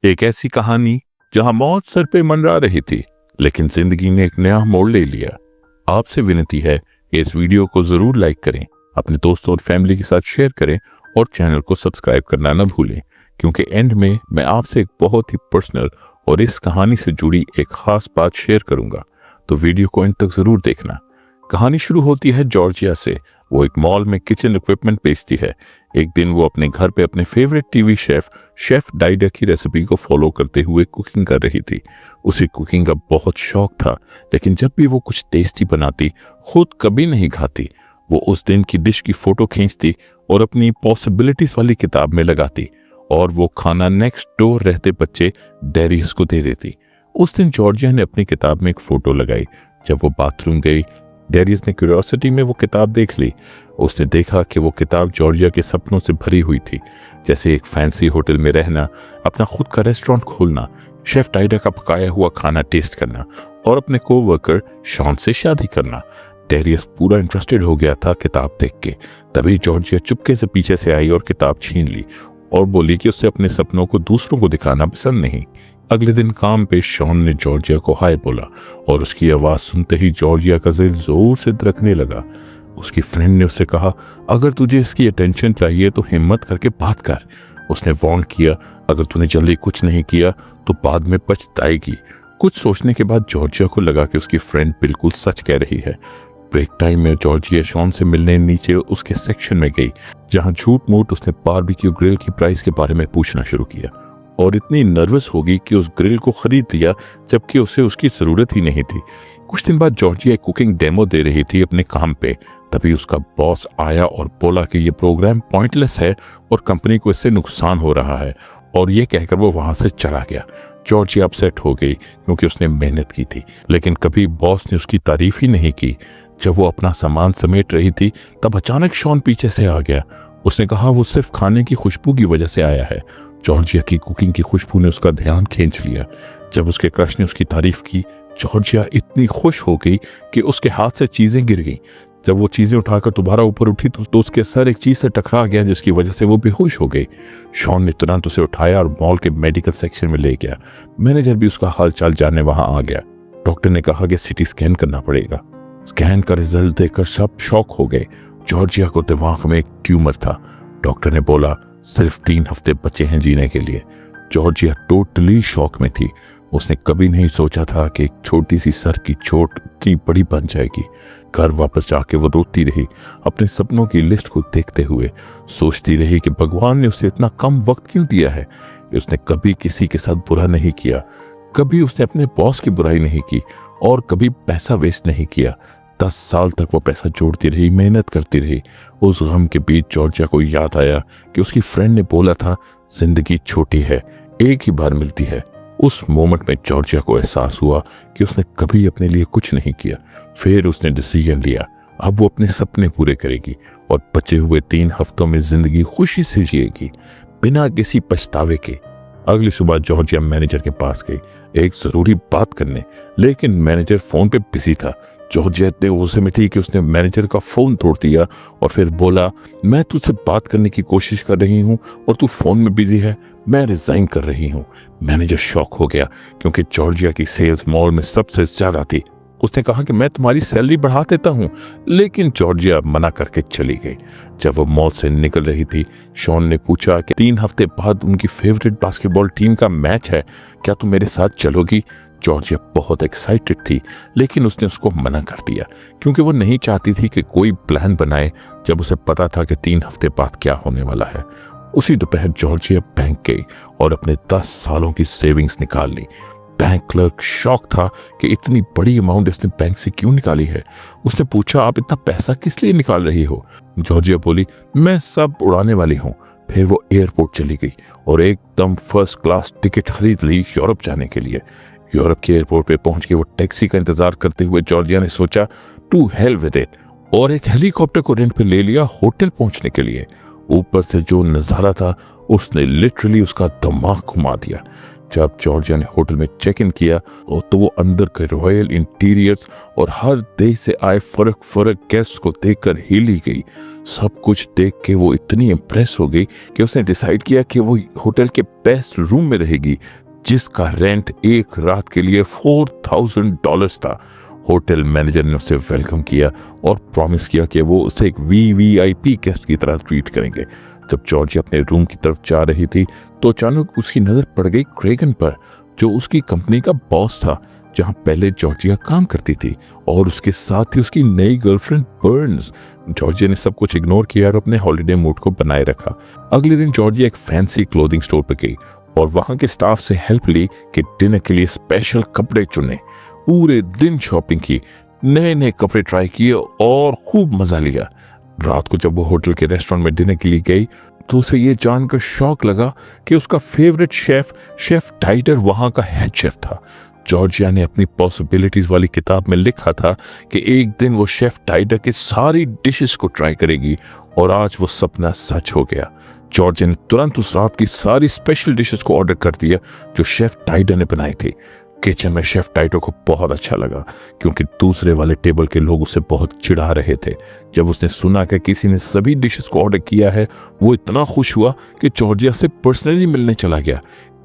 एक ऐसी कहानी जहां मौत सर पे मंडरा रही थी, लेकिन जिंदगी ने एक नया मोड़ ले लिया। आपसे विनती है कि इस वीडियो को जरूर लाइक करें, अपने दोस्तों और फैमिली के साथ शेयर करें और चैनल को सब्सक्राइब करना न भूलें, क्योंकि एंड में मैं आपसे एक बहुत ही पर्सनल और इस कहानी से जुड़ी एक खास बात शेयर करूंगा। तो वीडियो को एंड तक जरूर देखना। कहानी शुरू होती है जॉर्जिया से। वो एक मॉल में किचन इक्विपमेंट बेचती है। एक दिन वो अपने घर पे अपने फेवरेट टीवी शेफ डाइडा की रेसिपी को फॉलो करते हुए कुकिंग कर रही थी। उसे कुकिंग का बहुत शौक था, लेकिन जब भी वो कुछ टेस्टी बनाती, खुद कभी नहीं खाती। वो उस दिन की डिश की फोटो खींचती और अपनी पॉसिबिलिटीज वाली किताब में लगाती, और वो खाना नेक्स्ट डोर रहते बच्चे डेरियस को दे देती। उस दिन जॉर्जिया ने अपनी किताब में एक फोटो लगाई। जब वो बाथरूम गई, डेरियस ने क्यूरियोसिटी में वो किताब देख ली। उसने देखा कि वो किताब जॉर्जिया के सपनों से भरी हुई थी, जैसे एक फैंसी होटल में रहना, अपना खुद का रेस्टोरेंट खोलना, शेफ डाइडा का पकाया हुआ खाना टेस्ट करना और अपने कोवर्कर शॉन से शादी करना। डेरियस पूरा इंटरेस्टेड हो गया था किताब देख के। तभी जॉर्जिया चुपके से पीछे से आई और किताब छीन ली और बोली कि उसे अपने सपनों को दूसरों को दिखाना पसंद नहीं। अगले दिन काम पे शॉन ने जॉर्जिया को हाय बोला और उसकी आवाज सुनते ही जॉर्जिया का दिल जोर से धड़कने लगा। उसकी फ्रेंड ने उससे कहा, अगर तुझे इसकी अटेंशन चाहिए तो हिम्मत करके बात कर। उसने वार्न किया, अगर तूने जल्दी कुछ नहीं किया तो बाद में पछताएगी। कुछ सोचने के बाद जॉर्जिया को लगा कि उसकी फ्रेंड बिल्कुल सच कह रही है। ब्रेक टाइम में जॉर्जिया शॉन से मिलने नीचे उसके सेक्शन में गई, जहां झूठ मूठ उसने बारबेक्यू ग्रिल की प्राइस के बारे में पूछना शुरू किया और इतनी नर्वस हो गई कि उस ग्रिल को खरीद लिया, जबकि उसे उसकी जरूरत ही नहीं थी। कुछ दिन बाद जॉर्जिया एक कुकिंग डेमो दे रही थी अपने काम पे। तभी उसका बॉस आया और बोला कि ये प्रोग्राम पॉइंटलेस है और कंपनी को इससे नुकसान हो रहा है, और ये कहकर वो वहां से चला गया। जॉर्जिया अपसेट हो गई क्योंकि उसने मेहनत की थी, लेकिन कभी बॉस ने उसकी तारीफ ही नहीं की। जब वो अपना सामान समेट रही थी, तब अचानक शॉन पीछे से आ गया। उसने कहा वो सिर्फ खाने की खुशबू की वजह से आया है। जॉर्जिया की कुकिंग की खुशबू ने उसका ध्यान खींच लिया। जब उसके क्रश ने उसकी तारीफ की, जॉर्जिया इतनी खुश हो गई कि उसके हाथ से चीजें गिर गईं। जब वो चीजें उठाकर दोबारा ऊपर उठी तो उसके सर एक चीज से टकरा गया, जिसकी वजह से वो बेहोश हो गई। शॉन ने तुरंत उसे उठाया और मॉल के मेडिकल सेक्शन में ले गया। मैनेजर भी उसका हाल चाल जानने वहां आ गया। डॉक्टर ने कहा कि सिटी स्कैन करना पड़ेगा। स्कैन का रिजल्ट देखकर सब शॉक हो गए। जॉर्जिया को दिमाग में एक ट्यूमर था। डॉक्टर ने बोला सिर्फ 3 हफ्ते बचे हैं जीने के लिए। जॉर्जिया टोटली शॉक में थी। उसने कभी नहीं सोचा था कि एक छोटी सी सर की चोट इतनी बड़ी बन जाएगी। घर वापस जाके वो रोती रही, अपने सपनों की लिस्ट को देखते हुए सोचती रही कि भगवान ने उसे इतना कम वक्त क्यों दिया है। उसने कभी किसी के साथ बुरा नहीं किया, कभी उसने अपने बॉस की बुराई नहीं की और कभी पैसा वेस्ट नहीं किया। 10 साल तक वो पैसा जोड़ती रही, मेहनत करती रही। उस गम के बीच जॉर्जिया को याद आया कि उसकी फ्रेंड ने बोला था जिंदगी छोटी है, एक ही बार मिलती है। उस मोमेंट में जॉर्जिया को एहसास हुआ कि उसने कभी अपने लिए कुछ नहीं किया। फिर उसने डिसीजन लिया, अब वो अपने सपने पूरे करेगी और बचे हुए 3 हफ्तों में जिंदगी खुशी से जिएगी, बिना किसी पछतावे के। अगली सुबह जॉर्जिया मैनेजर के पास गई एक जरूरी बात करने, लेकिन मैनेजर फोन पे बिजी था। जॉर्जिया इतने गुस्से में थी कि उसने मैनेजर का फोन तोड़ दिया और फिर बोला, मैं तुझसे बात करने की कोशिश कर रही हूँ और तू फोन में बिजी है, मैं रिजाइन कर रही हूँ। मैनेजर शॉक हो गया क्योंकि जॉर्जिया की सेल्स मॉल में सबसे ज्यादा थी। उसने कहा कि मैं तुम्हारी सैलरी बढ़ा देता हूँ, लेकिन जॉर्जिया मना करके चली गई। जब वो मॉल से निकल रही थी, शॉन ने पूछा कि 3 हफ्ते बाद उनकी फेवरेट बास्केटबॉल टीम का मैच है, क्या तुम मेरे साथ चलोगी? जॉर्जिया बहुत एक्साइटेड थी, लेकिन उसने उसको मना कर दिया क्योंकि वो नहीं चाहती थी कि कोई प्लान बनाए जब उसे पता था कि 3 हफ्ते बाद क्या होने वाला है। उसी दोपहर जॉर्जिया बैंक गई और अपने 10 सालों की सेविंग्स निकाल ली। बैंक क्लर्क शॉक था कि इतनी बड़ी अमाउंट इसने बैंक से क्यों निकाली है। उसने पूछा, आप इतना पैसा किस लिए निकाल रही हो? जॉर्जिया बोली, मैं सब उड़ाने वाली हूँ। फिर वो एयरपोर्ट चली गई और एकदम फर्स्ट क्लास टिकट खरीद ली यूरोप जाने के लिए। यूरोप के एयरपोर्ट पे पहुंच के वो टैक्सी का इंतजार करते हुए जॉर्जिया ने सोचा टू हेल विद इट, और एक हेलीकॉप्टर को रेंट पे ले लिया होटल पहुंचने के लिए। ऊपर से जो नजारा था उसने लिटरली उसका दिमाग घुमा दिया। जब जॉर्जिया ने होटल में चेक इन किया तो वो अंदर के रॉयल इंटीरियर्स और हर देश से आए फर्क गेस्ट को देखकर हिल ही गई। सब कुछ देख के वो इतनी इम्प्रेस हो गई कि उसने डिसाइड किया कि वो होटल के बेस्ट रूम में रहेगी, जिसका रेंट एक रात के लिए $4,000 था। होटल मैनेजर ने उसे वेलकम किया और प्रॉमिस किया कि वो उसे एक वीवीआईपी गेस्ट की तरह ट्रीट करेंगे। जब जॉर्जिया अपने रूम की तरफ जा रही थी तो अचानक उसकी नजर पड़ गई क्रेगन पर, जो उसकी कंपनी का बॉस था जहां पहले जॉर्जिया काम करती थी, और उसके साथ ही उसकी नई गर्लफ्रेंड बर्न्स। जॉर्जिया ने सब कुछ इग्नोर किया और अपने हॉलिडे मूड को बनाए रखा। अगले दिन जॉर्जिया एक फैंसी क्लोथिंग स्टोर पर गई और वहां के स्टाफ से हेल्प ली कि डिनर के लिए स्पेशल कपड़े चुने। पूरे दिन शॉपिंग की, नए नए कपड़े ट्राई किए और खूब मजा लिया। रात को जब वो होटल के रेस्टोरेंट में डिनर के लिए गई तो उसे ये जानकर शौक लगा कि उसका फेवरेट शेफ टाइडर वहां का हेड शेफ था। जॉर्जिया ने अपनी पॉसिबिलिटीज वाली किताब में लिखा था कि एक दिन वो शेफ टाइडर की सारी डिशेस को ट्राई करेगी, और आज वो सपना सच हो गया। जॉर्जिया ने तुरंत उस रात की सारी स्पेशल डिशेस को ऑर्डर कर दिया जो शेफ टाइडर ने बनाई थी। किचन में शेफ टाइडर को बहुत अच्छा लगा क्योंकि दूसरे वाले टेबल के लोग उसे बहुत चिढ़ा रहे थे। जब उसने सुना कि किसी ने सभी डिशेस को ऑर्डर किया है, वो इतना खुश हुआ कि जॉर्जिया से पर्सनली मिलने चला गया।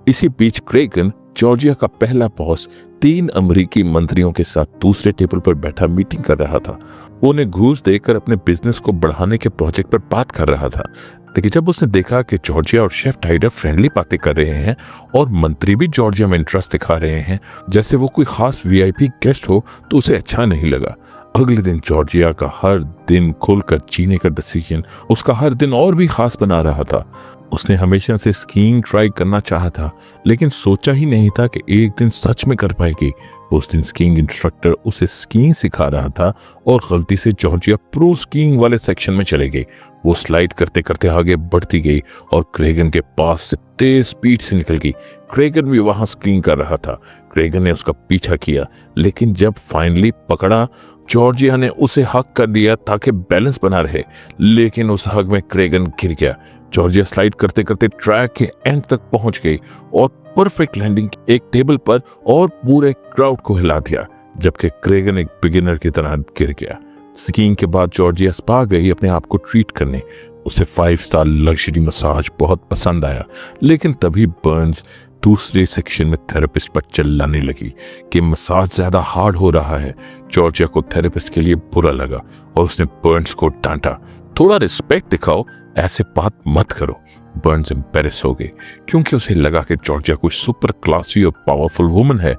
इसी बीच क्रेगन, जॉर्जिया का पहला बॉस, 3 अमेरिकी मंत्रियों के साथ दूसरे टेबल पर बैठा मीटिंग कर रहा था। वो उन्हें घूस देकर अपने बिजनेस को बढ़ाने के प्रोजेक्ट पर बात कर रहा था। लेकिन जब उसने देखा कि जॉर्जिया और शेफ टाइडर फ्रेंडली बातें कर रहे हैं और मंत्री भी जॉर्जिया में इंटरेस्ट दिखा रहे हैं जैसे वो कोई खास वीआईपी गेस्ट हो, तो उसे अच्छा नहीं लगा। अगले दिन जॉर्जिया का हर दिन खुलकर जीने का डिसीजन उसका हर दिन और भी खास बना रहा था। उसने हमेशा से स्कीइंग ट्राई करना चाहा था, लेकिन सोचा ही नहीं था कि एक दिन सच में कर पाएगी। उस दिन स्कीइंग इंस्ट्रक्टर उसे स्कीइंग सिखा रहा था और गलती से जॉर्जिया प्रो स्कीइंग वाले सेक्शन में चले गई। वो स्लाइड करते करते आगे बढ़ती गई और क्रेगन के पास से तेज स्पीड से निकल गई। क्रेगन भी वहां स्कीइंग कर रहा था। क्रेगन ने उसका पीछा किया, लेकिन जब फाइनली पकड़ा, जॉर्जिया ने उसे हक कर दिया ताकि बैलेंस बना रहे, लेकिन उस हक में क्रेगन गिर गया। जॉर्जिया स्लाइड करते करते ट्रैक के एंड तक पहुंच गई और परफेक्ट लैंडिंग एक टेबल पर और पूरे क्राउड को हिला दिया, जबकि क्रेगन एक बिगिनर की तरह गिर गया। स्कीइंग के बाद जॉर्जिया स्पा गई अपने आप को ट्रीट करने। उसे 5 स्टार लग्जरी मसाज बहुत पसंद आया, लेकिन तभी बर्न्स दूसरे सेक्शन में थेरेपिस्ट पर चिल्लाने लगी कि मसाज ज्यादा हार्ड हो रहा है। जॉर्जिया को थेरेपिस्ट के लिए बुरा लगा और उसने बर्न्स को डांटा, थोड़ा रिस्पेक्ट दिखाओ, ऐसे बात मत करो। बर्न्स एम्बैरेस हो गई क्योंकि उसे लगा कि जॉर्जिया कोई सुपर क्लासी और पावरफुल वुमन है।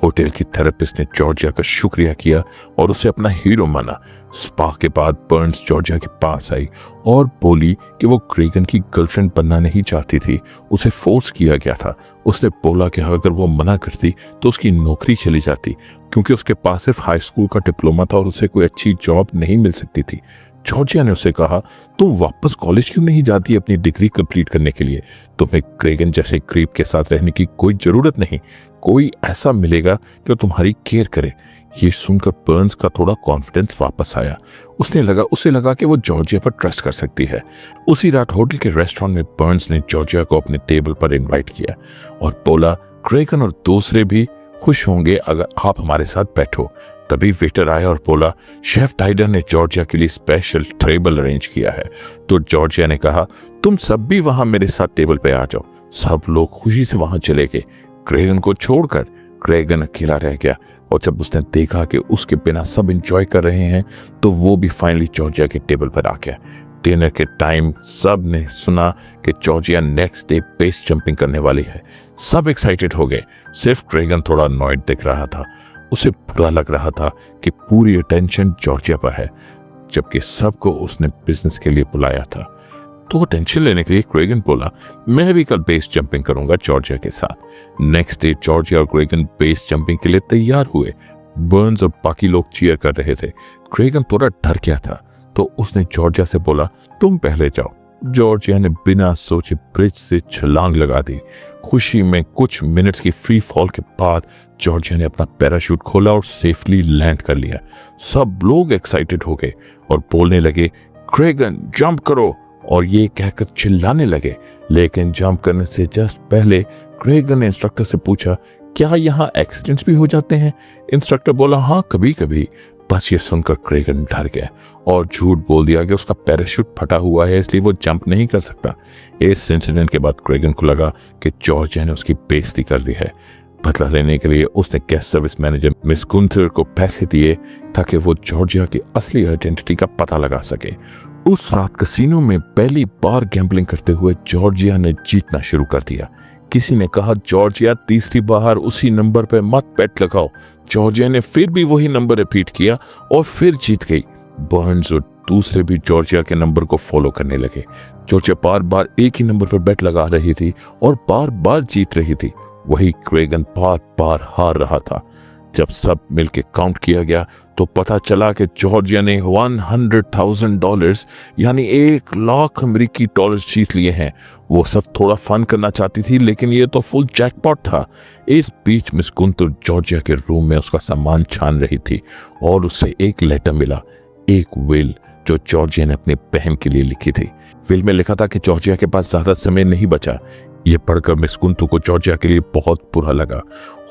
होटल की थेरेपिस्ट ने जॉर्जिया का शुक्रिया किया और उसे अपना हीरो माना। स्पा के बाद बर्न्स जॉर्जिया के पास आई और बोली कि वो क्रेगन की गर्लफ्रेंड बनना नहीं चाहती थी, उसे फोर्स किया गया था। उसने बोला कि अगर वो मना करती तो उसकी नौकरी चली जाती, क्योंकि उसके पास सिर्फ हाई स्कूल का डिप्लोमा था और उसे कोई अच्छी जॉब नहीं मिल सकती थी। जॉर्जिया ने उसे कहा, तुम वापस कॉलेज क्यों नहीं जाती अपनी डिग्री कंप्लीट करने के लिए? तुम्हें क्रेगन जैसे क्रीप के साथ रहने की कोई जरूरत नहीं, कोई ऐसा मिलेगा जो तुम्हारी केयर करे। ये सुनकर बर्न्स का थोड़ा कॉन्फिडेंस वापस आया। उसे लगा कि वो जॉर्जिया पर ट्रस्ट कर सकती है। उसी रात होटल के रेस्टोरेंट में बर्न्स ने जॉर्जिया को अपने टेबल पर इनवाइट किया और बोला, क्रेगन और दूसरे भी खुश होंगे अगर आप हमारे साथ बैठो। तभी वेटर आया और बोला, शेफ टाइडर ने जॉर्जिया के लिए स्पेशल टेबल अरेंज किया है। तो जॉर्जिया ने कहा, तुम सब भी वहां मेरे साथ टेबल पे आ जाओ। सब लोग खुशी से वहां चले गए, क्रेगन को छोड़कर। क्रेगन अकेला रह गया और जब उसने देखा कि उसके बिना सब एंजॉय कर रहे हैं तो वो भी फाइनली जॉर्जिया के टेबल पर आ गया। डिनर के टाइम सब ने सुना कि Georgia next day base jumping करने वाली है। सब एक्साइटेड हो गए, सिर्फ क्रेगन थोड़ा अनॉयड दिख रहा था। उसे बुरा लग रहा था कि पूरी अटेंशन जॉर्जिया पर है, जबकि सबको उसने बिजनेस के लिए बुलाया था। तो अटेंशन लेने के लिए क्रेगन बोला, मैं भी कल बेस जंपिंग करूंगा जॉर्जिया के साथ। नेक्स्ट डे जॉर्जिया और क्रेगन बेस जंपिंग के लिए तैयार हुए। बर्न्स और बाकी लोग चीयर कर रहे थे। क्रेगन थोड़ा डर गया था तो उसने जॉर्जिया से बोला, तुम पहले जाओ। जॉर्जिया ने बिना सोचे ब्रिज से छलांग लगा दी। खुशी में कुछ मिनट्स की फ्री फॉल के बाद जॉर्जिया ने अपना पैराशूट खोला और सेफली लैंड कर लिया। सब लोग एक्साइटेड हो गए और बोलने लगे, क्रेगन जंप करो, और ये कहकर चिल्लाने लगे। लेकिन जंप करने से जस्ट पहले क्रेगन ने इंस्ट्रक्टर से पूछा, क्या यहाँ एक्सीडेंट्स भी हो जाते हैं? इंस्ट्रक्टर बोला, हाँ कभी कभी। बस ये सुनकर क्रेगन डर गया और झूठ बोल दिया कि उसका पैराशूट फटा हुआ है इसलिए वो जंप नहीं कर सकता। इस इंसिडेंट के बाद क्रेगन को लगा कि जॉर्जिया ने उसकी बेइज्जती कर दी है। बदला लेने के लिए उसने guest service manager miss Gunther को पैसे दिए ताकि वो जॉर्जिया की असली आइडेंटिटी का पता लगा सके। उस रात कैसीनो में पहली बार गैम्बलिंग करते हुए जॉर्जिया ने जीतना शुरू कर दिया। किसी ने कहा, जॉर्जिया तीसरी बार उसी नंबर पर मत बेट लगाओ। जॉर्जिया ने फिर भी वही नंबर रिपीट किया और फिर जीत गई। बर्न्स और दूसरे भी जॉर्जिया के नंबर को फॉलो करने लगे। जॉर्जिया बार बार एक ही नंबर पर बेट लगा रही थी और बार बार जीत रही थी। वही क्रेगन बार बार हार रहा था। जब सब मिलके काउंट किया गया तो पता चला कि जॉर्जिया ने $100,000 यानी $1,00,000 अमेरिकी जीत लिए हैं। वो सब थोड़ा फन करना चाहती थी लेकिन ये तो फुल जैकपॉट था। इस बीच मिस गुंथर जॉर्जिया के रूम में उसका सामान छान रही थी और उसे एक लेटर मिला, एक विल जो जॉर्जिया ने अपनी बहन के लिए लिखी थी। विल में लिखा था कि जॉर्जिया के पास ज्यादा समय नहीं बचा। ये पढ़कर मिस गुंथर को जॉर्जिया के लिए बहुत बुरा लगा।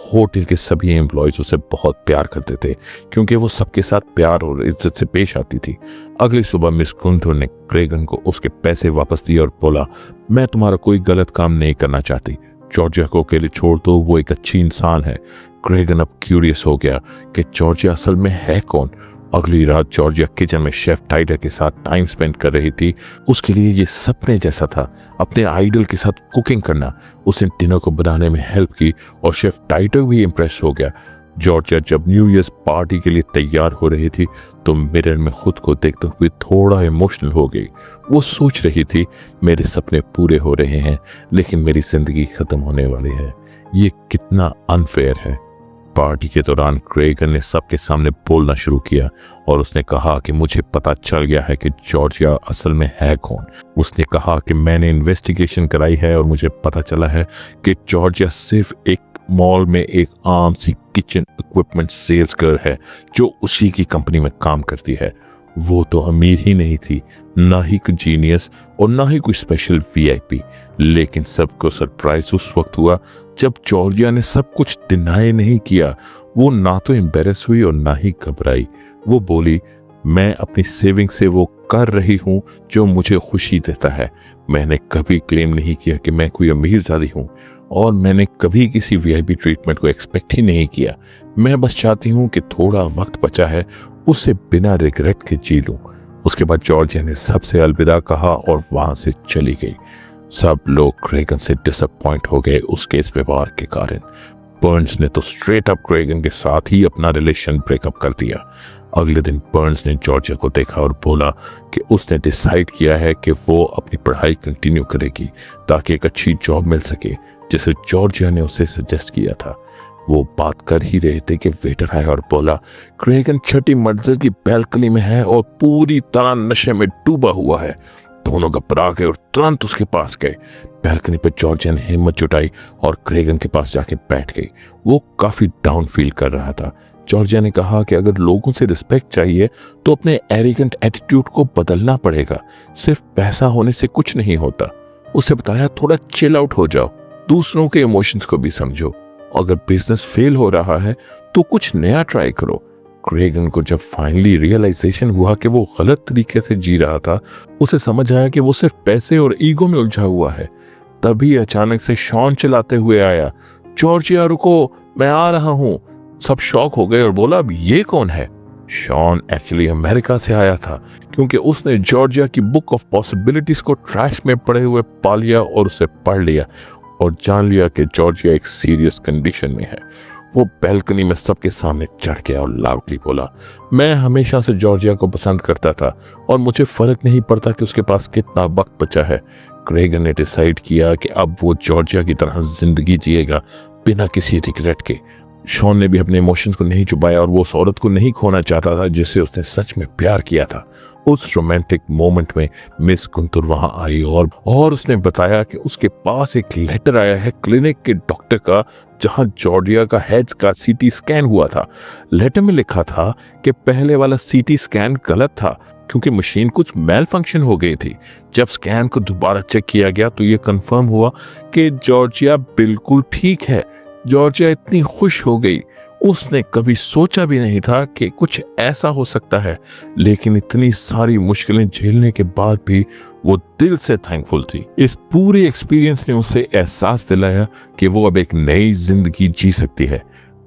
होटल के सभी एम्प्लॉयज उसे बहुत प्यार करते थे क्योंकि वो सबके साथ प्यार और इज्जत से पेश आती थी। अगली सुबह मिस गुंथर ने क्रेगन को उसके पैसे वापस दिए और बोला, मैं तुम्हारा कोई गलत काम नहीं करना चाहती। जॉर्जिया को अकेले छोड़ दो, वो एक अच्छी इंसान है। क्रेगन अब क्यूरियस हो गया कि जॉर्जिया असल में है कौन। अगली रात जॉर्जिया किचन में शेफ टाइटर के साथ टाइम स्पेंड कर रही थी। उसके लिए ये सपने जैसा था, अपने आइडल के साथ कुकिंग करना। उसने डिनर को बनाने में हेल्प की और शेफ टाइटर भी इम्प्रेस हो गया। जॉर्जिया जब न्यू ईयर्स पार्टी के लिए तैयार हो रही थी तो मिरर में खुद को देखते हुए थोड़ा इमोशनल हो गई। वो सोच रही थी, मेरे सपने पूरे हो रहे हैं लेकिन मेरी जिंदगी खत्म होने वाली है। ये कितना अनफेयर है। पार्टी के दौरान क्रेगन ने सबके सामने बोलना शुरू किया और उसने कहा कि मुझे पता चल गया है कि जॉर्जिया असल में है कौन। उसने कहा कि मैंने इन्वेस्टिगेशन कराई है और मुझे पता चला है कि जॉर्जिया सिर्फ एक मॉल में एक आम सी किचन इक्विपमेंट सेल्स गर्ल है जो उसी की कंपनी में काम करती है। वो तो अमीर ही नहीं थी, ना ही कोई जीनियस और ना ही कोई स्पेशल वीआईपी। लेकिन सबको सरप्राइज उस वक्त हुआ जब जॉर्जिया ने सब कुछ डिनाई नहीं किया। वो ना तो एम्बेरस हुई और ना ही घबराई। वो बोली, मैं अपनी सेविंग से वो कर रही हूँ जो मुझे खुशी देता है। मैंने कभी क्लेम नहीं किया कि मैं कोई अमीरजादी हूँ और मैंने कभी किसी वीआईपी ट्रीटमेंट को एक्सपेक्ट ही नहीं किया। मैं बस चाहती हूँ कि थोड़ा वक्त बचा है उसे बिना रिग्रेट के जी लूं। उसके बाद जॉर्जिया ने सबसे अलविदा कहा और वहां से चली गई। सब लोग क्रेगन से डिसअपॉइंट हो गए उसके इस व्यवहार के कारण। बर्न्स ने तो स्ट्रेट अप क्रेगन के साथ ही अपना रिलेशन ब्रेकअप कर दिया। अगले दिन बर्न्स ने जॉर्जिया को देखा और बोला कि उसने डिसाइड किया है कि वो अपनी पढ़ाई कंटिन्यू करेगी ताकि एक अच्छी जॉब मिल सके, जिसे जॉर्जिया ने उसे सजेस्ट किया था। वो बात कर ही रहे थे कि वेटर आया और बोला, क्रेगन छठी मंजिल की बैल्कनी में है और पूरी तरह नशे में डूबा हुआ है। दोनों घबरा गए और तुरंत उसके पास गए। बैल्कनी पर जॉर्जिया ने हिम्मत जुटाई और क्रेगन के पास जाके बैठ गई। वो काफी डाउन फील कर रहा था। जॉर्जिया ने कहा कि अगर लोगों से रिस्पेक्ट चाहिए तो अपने एरोगेंट एटीट्यूड को बदलना पड़ेगा। सिर्फ पैसा होने से कुछ नहीं होता। उसे बताया, थोड़ा चिल आउट हो जाओ, दूसरों के इमोशंस को भी समझो। अगर बिजनेस फेल हो रहा है तो कुछ नया ट्राई करो। क्रेगन को जब फाइनली रियलाइजेशन हुआ कि वो गलत तरीके से जी रहा था, उसे समझ आया कि वो सिर्फ पैसे और ईगो में उलझा हुआ है। तभी अचानक से शॉन चिल्लाते हुए आया, जॉर्जिया रुको, मैं आ रहा हूँ। सब शॉक हो गए और बोला, अब ये कौन है? शॉन एक्चुअली अमेरिका से आया था क्योंकि उसने जॉर्जिया की बुक ऑफ पॉसिबिलिटीज को ट्रैश में पड़े हुए पा लिया और उसे पढ़ लिया और जान लिया कि जॉर्जिया एक सीरियस कंडीशन में है। वो बैल्कनी में सबके सामने चढ़ गया और लाउडली बोला, मैं हमेशा से जॉर्जिया को पसंद करता था और मुझे फर्क नहीं पड़ता कि उसके पास कितना वक्त बचा है। क्रेगन ने डिसाइड किया कि अब वो जॉर्जिया की तरह जिंदगी जिएगा बिना किसी रिग्रेट के। शॉन ने भी अपने इमोशंस को नहीं छुपाया और वो उस औरत को नहीं खोना चाहता था जिससे उसने सच में प्यार किया था। उस रोमांटिक मोमेंट में मिस गुंथर वहां आई और उसने बताया कि उसके पास एक लेटर आया है क्लिनिक के डॉक्टर का जहां जॉर्जिया का हेड का सीटी स्कैन हुआ था। लेटर में लिखा था कि पहले वाला सीटी स्कैन गलत था, क्योंकि मशीन कुछ मेल फंक्शन हो गई थी। जब स्कैन को दोबारा चेक किया गया तो ये कंफर्म हुआ कि जॉर्जिया बिल्कुल ठीक है। जॉर्जिया इतनी खुश हो गई, उसने कभी सोचा भी नहीं था कि कुछ ऐसा हो सकता है, लेकिन इतनी सारी मुश्किलें झेलने के बाद भी वो दिल से थैंकफुल थी। इस पूरे एक्सपीरियंस ने उसे एहसास दिलाया कि वो अब एक नई जिंदगी जी सकती है।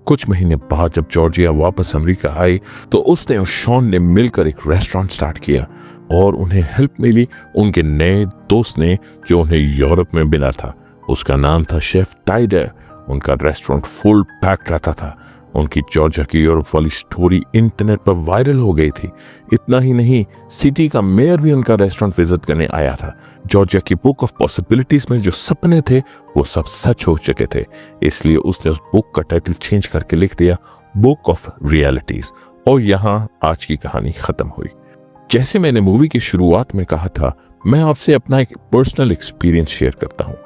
कुछ महीने बाद जब जॉर्जिया वापस अमेरिका आई तो उसने और शॉन ने मिलकर एक रेस्टोरेंट स्टार्ट किया और उन्हें हेल्प मिली उनके नए दोस्त ने जो उन्हें यूरोप में मिला था। उसका नाम था शेफ टाइडर। उनका रेस्टोरेंट फुल पैक रहता था। उनकी जॉर्जिया की यूरोप वाली स्टोरी इंटरनेट पर वायरल हो गई थी। इतना ही नहीं, सिटी का मेयर भी उनका रेस्टोरेंट विजिट करने आया था। जॉर्जिया की बुक ऑफ पॉसिबिलिटीज में जो सपने थे वो सब सच हो चुके थे, इसलिए उसने उस बुक का टाइटल चेंज करके लिख दिया बुक ऑफ रियलिटीज। और यहाँ आज की कहानी खत्म हुई। जैसे मैंने मूवी की शुरुआत में कहा था, मैं आपसे अपना एक पर्सनल एक्सपीरियंस शेयर करता हूँ।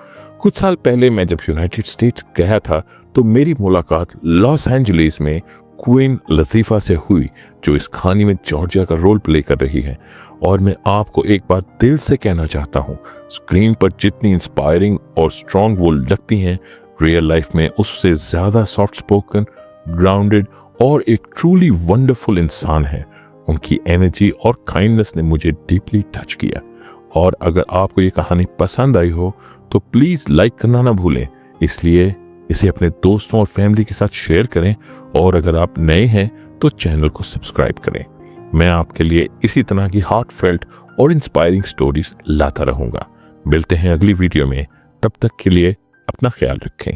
कुछ साल पहले मैं जब यूनाइटेड स्टेट्स गया था तो मेरी मुलाकात लॉस एंजलिस में क्वीन लतीफा से हुई, जो इस कहानी में जॉर्जिया का रोल प्ले कर रही है। और मैं आपको एक बात दिल से कहना चाहता हूँ, स्क्रीन पर जितनी इंस्पायरिंग और स्ट्रॉन्ग वो लगती हैं, रियल लाइफ में उससे ज्यादा सॉफ्ट स्पोकन, ग्राउंडेड और एक ट्रूली वंडरफुल इंसान है। उनकी एनर्जी और काइंडनेस ने मुझे डीपली टच किया। और अगर आपको ये कहानी पसंद आई हो तो प्लीज लाइक करना ना भूलें। इसलिए इसे अपने दोस्तों और फैमिली के साथ शेयर करें, और अगर आप नए हैं तो चैनल को सब्सक्राइब करें। मैं आपके लिए इसी तरह की हार्टफेल्ट और इंस्पायरिंग स्टोरीज लाता रहूंगा। मिलते हैं अगली वीडियो में, तब तक के लिए अपना ख्याल रखें।